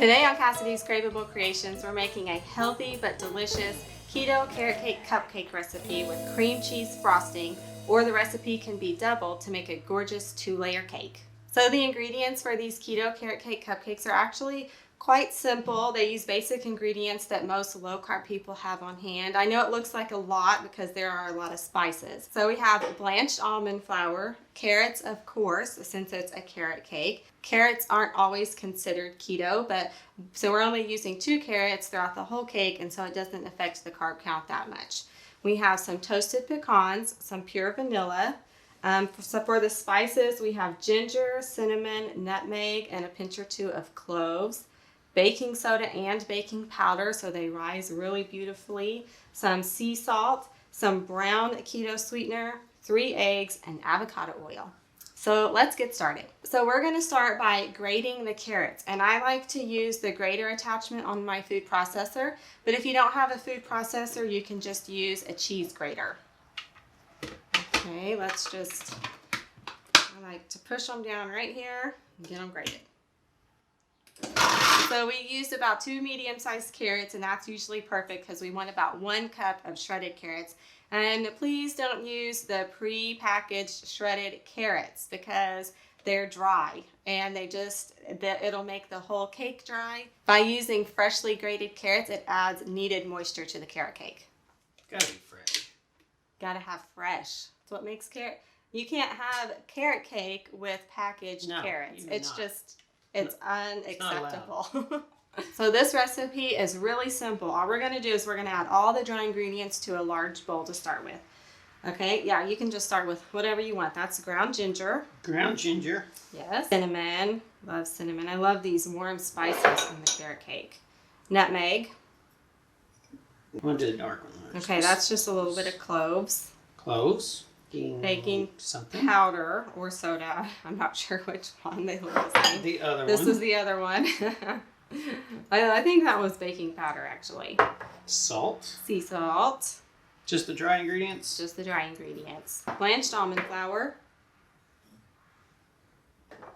Today on Cassidys Craveable Creations, we're making a healthy but delicious keto carrot cake cupcake recipe with cream cheese frosting, or the recipe can be doubled to make a gorgeous 2-layer cake. So the ingredients for these keto carrot cake cupcakes are actually quite simple. They use basic ingredients that most low-carb people have on hand. I know it looks like a lot because there are a lot of spices. So we have blanched almond flour, carrots of course, since it's a carrot cake. Carrots aren't always considered keto, but so we're only using 2 carrots throughout the whole cake, and so it doesn't affect the carb count that much. We have some toasted pecans, some pure vanilla. So for the spices, we have ginger, cinnamon, nutmeg, and a pinch or 2 of cloves. Baking soda and baking powder so they rise really beautifully. Some sea salt, some brown keto sweetener, 3 eggs, and avocado oil. So let's get started. So we're going to start by grating the carrots, and I like to use the grater attachment on my food processor, but if you don't have a food processor, you can just use a cheese grater. Okay, I like to push them down right here and get them grated. So we used about 2 medium-sized carrots, and that's usually perfect because we want about 1 cup of shredded carrots. And please don't use the pre-packaged shredded carrots because they're dry and it'll make the whole cake dry. By using freshly grated carrots, it adds needed moisture to the carrot cake. Gotta be fresh. Gotta have fresh. That's what makes carrot. You can't have carrot cake with packaged carrots. It's unacceptable. So this recipe is really simple. All we're going to do is we're going to add all the dry ingredients to a large bowl to start with. Okay, yeah, you can just start with whatever you want. That's ground ginger. Ground ginger. Yes. Cinnamon. Love cinnamon. I love these warm spices in the carrot cake. Nutmeg. We'll do the dark one. Okay, that's just a little bit of cloves. Cloves. Baking something. Powder or soda. I'm not sure which one they look the same. The other one. This is the other one. I think that was baking powder, actually. Salt. Sea salt. Just the dry ingredients? Just the dry ingredients. Blanched almond flour.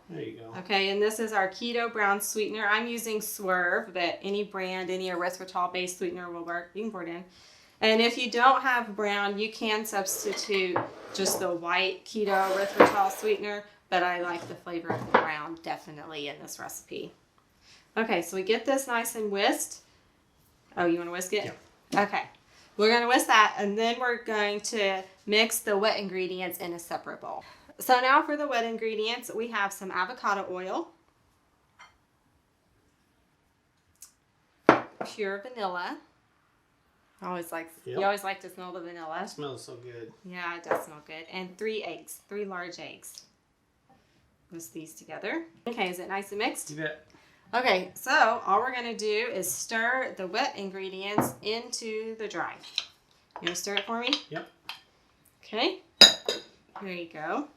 There you go. Okay, and this is our keto brown sweetener. I'm using Swerve, but any brand, any erythritol-based sweetener will work. You can pour it in. And if you don't have brown, you can substitute just the white keto erythritol sweetener, but I like the flavor of the brown definitely in this recipe. Okay, so we get this nice and whisked. Oh, you want to whisk it? Yeah. Okay. We're going to whisk that, and then we're going to mix the wet ingredients in a separate bowl. So now for the wet ingredients, we have some avocado oil, pure vanilla. You always like to smell the vanilla. It smells so good. Yeah, it does smell good. And 3 eggs, 3 large eggs. Whisk these together. Okay, is it nice and mixed? You bet. Okay, so all we're going to do is stir the wet ingredients into the dry. You want to stir it for me? Yep. Okay, here you go.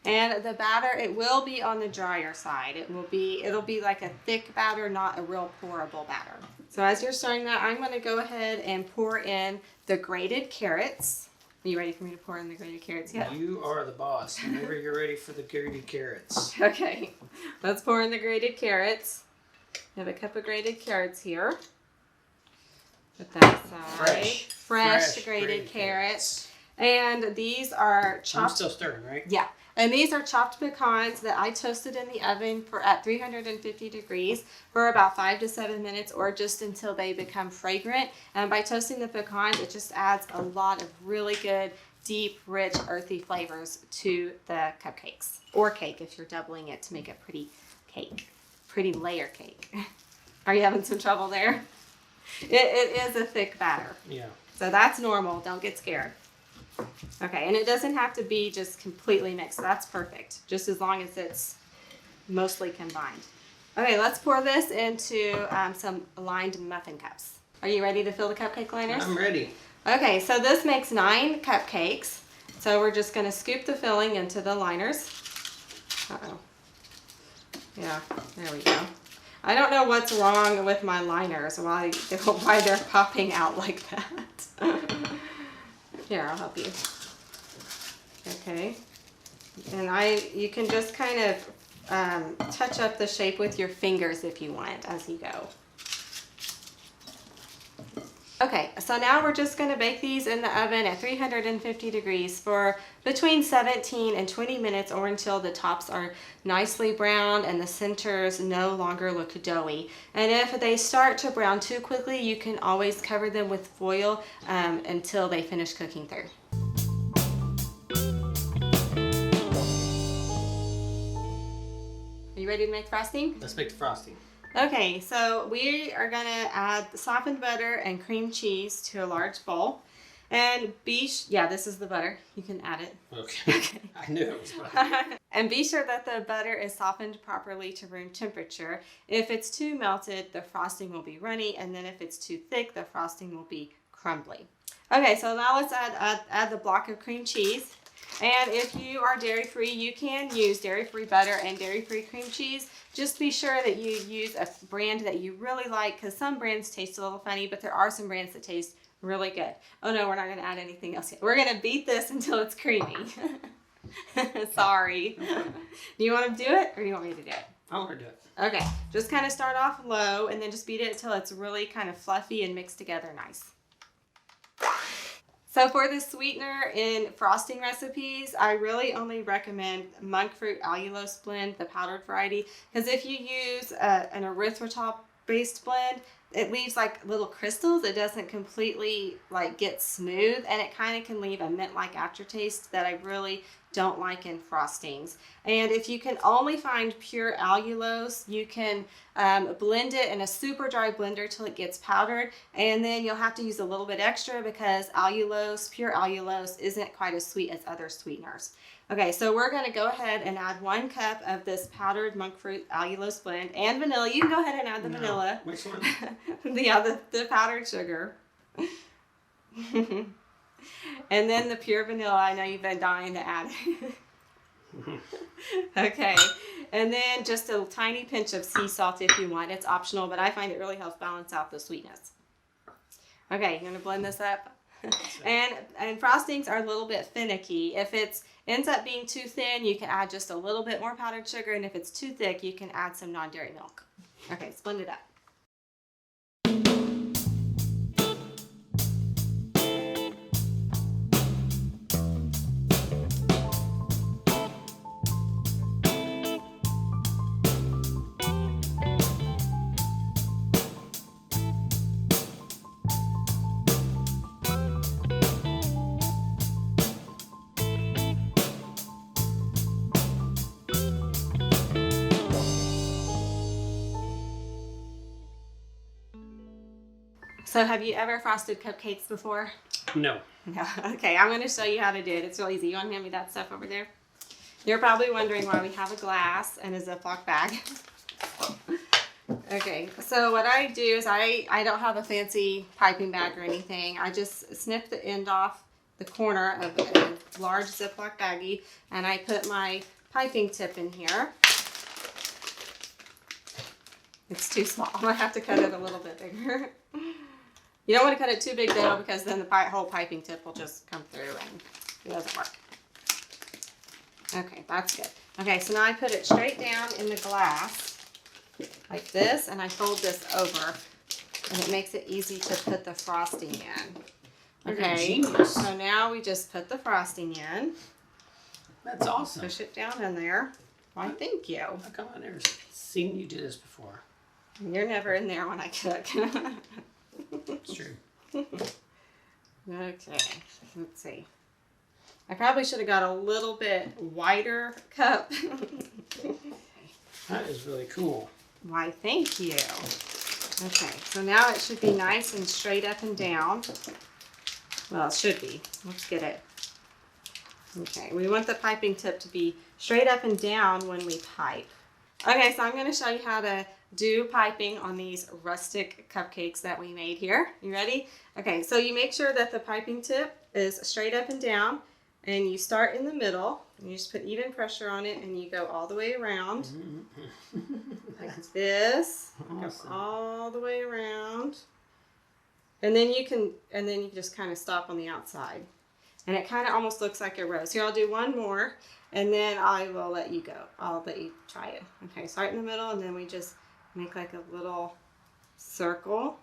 And the batter, it will be on the drier side. It'll be like a thick batter, not a real pourable batter. So as you're stirring that, I'm going to go ahead and pour in the grated carrots. Are you ready for me to pour in the grated carrots yet? You are the boss. Whenever you're ready for the grated carrots. Okay, let's pour in the grated carrots. I have a cup of grated carrots here. Put that aside. Fresh grated carrots. And these are chopped. I'm still stirring, right? Yeah. And these are chopped pecans that I toasted in the oven at 350 degrees for about 5 to 7 minutes, or just until they become fragrant. And by toasting the pecans, it just adds a lot of really good, deep, rich, earthy flavors to the cupcakes. Or cake if you're doubling it to make a pretty cake. Pretty layer cake. Are you having some trouble there? It is a thick batter. Yeah. So that's normal. Don't get scared. Okay, and it doesn't have to be just completely mixed. That's perfect, just as long as it's mostly combined. Okay, let's pour this into some lined muffin cups. Are you ready to fill the cupcake liners? I'm ready. Okay, so this makes 9 cupcakes. So we're just going to scoop the filling into the liners. Uh-oh. Yeah, there we go. I don't know what's wrong with my liners, why they're popping out like that. Here, I'll help you. Okay. And you can just kind of touch up the shape with your fingers if you want as you go. Okay, so now we're just going to bake these in the oven at 350 degrees for between 17 and 20 minutes, or until the tops are nicely browned and the centers no longer look doughy. And if they start to brown too quickly, you can always cover them with foil until they finish cooking through. Are you ready to make frosting? Let's make the frosting. Okay, so we are going to add softened butter and cream cheese to a large bowl. And this is the butter. You can add it. Okay. I knew it was butter. And be sure that the butter is softened properly to room temperature. If it's too melted, the frosting will be runny, and then if it's too thick, the frosting will be crumbly. Okay, so now let's add the block of cream cheese. And if you are dairy-free, you can use dairy-free butter and dairy-free cream cheese. Just be sure that you use a brand that you really like, because some brands taste a little funny, but there are some brands that taste really good. Oh no, we're not going to add anything else yet. We're going to beat this until it's creamy. Sorry. Do you want to do it, or do you want me to do it? I want to do it. Okay, just kind of start off low and then just beat it until it's really kind of fluffy and mixed together nice. So for the sweetener in frosting recipes, I really only recommend monk fruit allulose blend, the powdered variety, because if you use an erythritol-based blend, it leaves like little crystals. It doesn't completely like get smooth, and it kind of can leave a mint-like aftertaste that I really don't like in frostings. And if you can only find pure allulose, you can blend it in a super dry blender till it gets powdered, and then you'll have to use a little bit extra because pure allulose isn't quite as sweet as other sweeteners. Okay, so we're going to go ahead and add 1 cup of this powdered monk fruit allulose blend and vanilla. You can go ahead and add the vanilla. Which one? the powdered sugar. And then the pure vanilla. I know you've been dying to add. Okay, and then just a tiny pinch of sea salt if you want. It's optional, but I find it really helps balance out the sweetness. Okay, you're going to blend this up. And frostings are a little bit finicky. If it ends up being too thin, you can add just a little bit more powdered sugar, and if it's too thick, you can add some non-dairy milk. Okay, let's blend it up. So have you ever frosted cupcakes before? No. No. Okay, I'm going to show you how to do it. It's real easy. You want to hand me that stuff over there? You're probably wondering why we have a glass and a Ziploc bag. Okay, so what I do is I don't have a fancy piping bag or anything. I just snip the end off the corner of a large Ziploc baggie, and I put my piping tip in here. It's too small. I have to cut it a little bit bigger. You don't want to cut it too big though, because then the whole piping tip will just come through and it doesn't work. Okay, that's good. Okay, so now I put it straight down in the glass like this, and I fold this over, and it makes it easy to put the frosting in. Okay, so now we just put the frosting in. That's awesome. Push it down in there. Why, thank you. How come I've never seen you do this before? You're never in there when I cook. It's true. Okay, let's see. I probably should have got a little bit wider cup. That is really cool. Why, thank you. Okay, so now it should be nice and straight up and down. Well, it should be. Let's get it. Okay, we want the piping tip to be straight up and down when we pipe. Okay, so I'm going to show you how to do piping on these rustic cupcakes that we made here. You ready? Okay, so you make sure that the piping tip is straight up and down, and you start in the middle, and you just put even pressure on it, and you go all the way around like this. Awesome. Go all the way around, and then you just kind of stop on the outside. And it kind of almost looks like a rose. Here, I'll do one more, and then I will let you go. I'll let you try it. Okay, start in the middle, and then we just make like a little circle.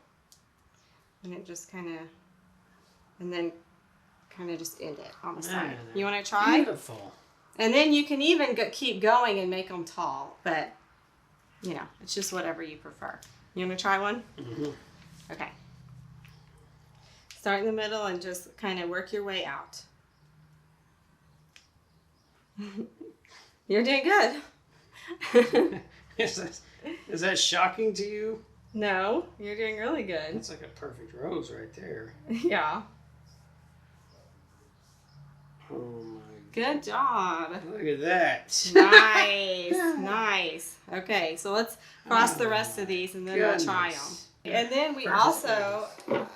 And it just kind of, and then kind of just end it on the side. You want to try? Beautiful. And then you can even keep going and make them tall, but you know, it's just whatever you prefer. You want to try one? Mm-hmm. Okay. Start in the middle and just kind of work your way out. You're doing good. Is that shocking to you? No, you're doing really good. That's like a perfect rose right there. Yeah. Oh my. Good job. Look at that. Nice. Nice. Okay, so let's cross the rest of these and then we'll try them. And then we also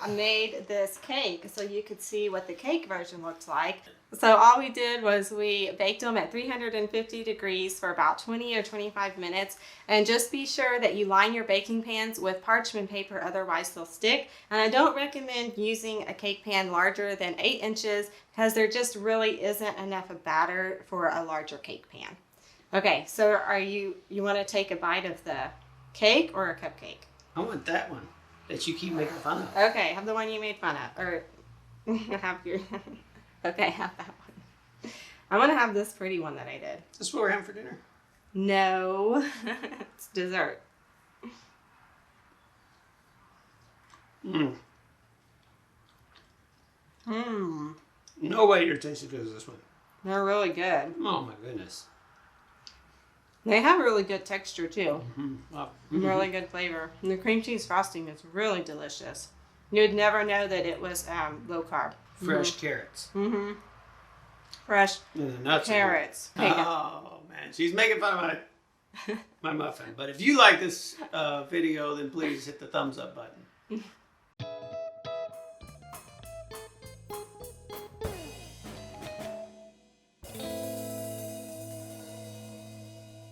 made this cake so you could see what the cake version looked like. So all we did was we baked them at 350 degrees for about 20 or 25 minutes. And just be sure that you line your baking pans with parchment paper, otherwise they'll stick. And I don't recommend using a cake pan larger than 8 inches because there just really isn't enough of batter for a larger cake pan. Okay, so you want to take a bite of the cake or a cupcake? I want that one that you keep making fun of. Okay, have the one you made fun of. Or have your... Okay, have that one. I want to have this pretty one that I did. Is this what we're having for dinner? No. It's dessert. Mmm. Mmm. No way you're tasting as good as this one. They're really good. Oh my goodness. They have really good texture too. Mm-hmm. Oh. Really good flavor. And the cream cheese frosting is really delicious. You'd never know that it was low carb. Fresh carrots. Mm-hmm. Fresh And the nuts carrots. Oh man, she's making fun of my muffin. But if you like this video, then please hit the thumbs up button.